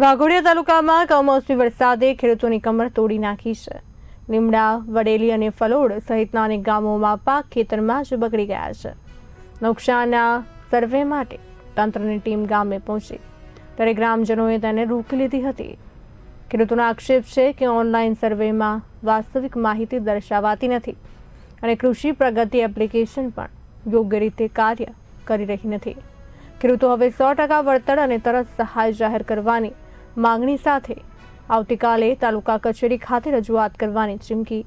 વાઘોડિયા તાલુકામાં કમોસમી વરસાદે ખેડૂતોની કમર તોડી નાખી છે. લીમડા, વડેલી અને ફલોડ સહિતના અનેક ગામોમાં પાક ખેતરમાં જ બગડી ગયા છે. નુકસાનના સર્વે માટે તંત્રની ટીમ ગામે પહોંચી ત્યારે ગ્રામજનોએ તેને રોકી લીધી હતી. ખેડૂતોનો આક્ષેપ છે કે ઓનલાઈન સર્વેમાં વાસ્તવિક માહિતી દર્શાવાતી નથી અને કૃષિ પ્રગતિ એપ્લિકેશન પણ યોગ્ય રીતે કાર્ય કરી રહી નથી. ખેડૂતો હવે 100% વળતર અને તરત સહાય જાહેર કરવાની માંગણી સાથે આવતીકાલે તાલુકા કચેરી ખાતે રજૂઆત કરવાની ચીમકી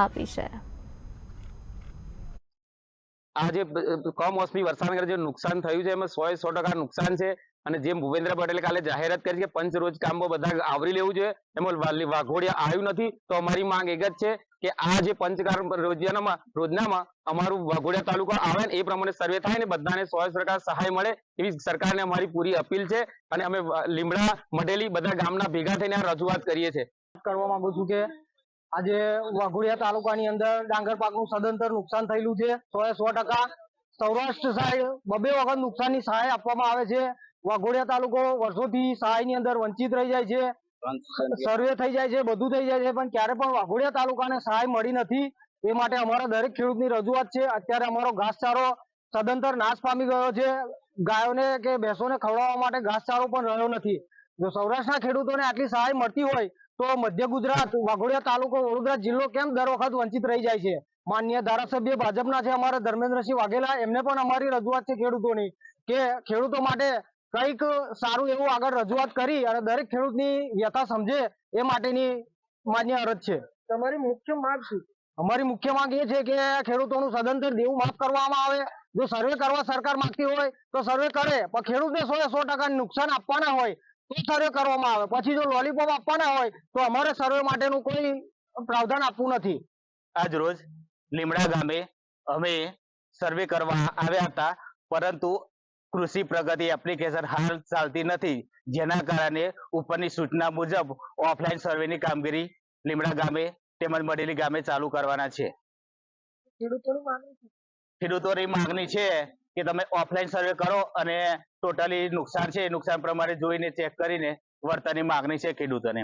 આપી છે. આજે કમોસમી વરસાદને જે નુકસાન થયું છે એમાં 100% નુકસાન છે. અને જેમ ભૂપેન્દ્ર પટેલે કાલે જાહેરાત કરી કે પંચરોજ કામો બધા આવરી લેવું જોઈએ, એમાં વાઘોડિયા આવ્યું નથી. તો અમારી માંગ એક જ છે કે આ જે પંચકાર રોજનામાં અમારું વાઘોડિયા તાલુકા આવે ને એ પ્રમાણે સર્વે થાય ને બધાને 100% સહાય મળે એવી સરકારને અમારી પૂરી અપીલ છે. અને અમે લીમડા, મઢેલી બધા ગામના ભેગા થઈને આ રજૂઆત કરીએ છીએ. કરવા માંગુ છું કે આજે વાઘોડિયા તાલુકાની અંદર ડાંગર પાકનું સદંતર નુકસાન થયેલું છે. 100% સૌરાષ્ટ્ર સાઈડ 2 વખત નુકસાનની સહાય આપવામાં આવે છે. વાઘોડિયા તાલુકો વર્ષોથી સહાયની અંદર વંચિત રહી જાય છે. સર્વે થઈ જાય છે, બધું થઈ જાય છે, પણ ક્યારે પણ વાઘોડિયા તાલુકાને સહાય મળી નથી. એ માટે અમારા દરેક ખેડૂતની રજૂઆત છે. અત્યારે અમારો ઘાસચારો સદંતર નાશ પામી ગયો છે. ગાયોને કે ભેંસોને ખવડાવવા માટે ઘાસચારો પણ રહ્યો નથી. જો સૌરાષ્ટ્રના ખેડૂતોને આટલી સહાય મળતી હોય તો મધ્ય ગુજરાત, વાઘોડિયા તાલુકો, વડોદરા જિલ્લો કેમ દર વખત વંચિત રહી જાય છે? માનનીય ધારાસભ્ય ભાજપના છે અમારા ધર્મેન્દ્રસિંહ વાઘેલા, એમને પણ અમારી રજૂઆત છે ખેડૂતોની કે ખેડૂતો માટે કંઈક સારું એવું આગળ રજૂઆત કરી અને દરેક ખેડૂતની વ્યથા સમજે એ માટેની માન્ય અરજ છે. તમારી મુખ્ય માંગ શું? અમારી મુખ્ય માંગ એ છે કે ખેડૂતોનું સદંતર દેવું માફ કરવામાં આવે. જો સર્વે કરવા સરકાર માંગતી હોય તો સર્વે કરે, પણ ખેડૂતને 100% નુકસાન આપવાના હોય તો સર્વે કરવામાં આવે. પછી જો લોલીપોપ આપવાના હોય તો અમારે સર્વે માટેનું કોઈ પ્રાવધાન આપવું નથી. આજ રોજ લીમડા ગામે અમે સર્વે કરવા આવ્યા હતા, પરંતુ કૃષિ પ્રગતિ એપ્લિકેશન હાલ ચાલતી નથી, જેના કારણે ઉપરની સૂચના મુજબ ઓફલાઈન સર્વેની કામગીરી લીમડા ગામે તેમજ મઢેલી ગામે ચાલુ કરવાના છે. ખેડૂતોની માંગણી છે કે તમે ઓફલાઈન સર્વે કરો અને ટોટલી નુકસાન છે નુકસાન પ્રમાણે જોઈને ચેક કરીને વળતરની માંગણી છે ખેડૂતોને.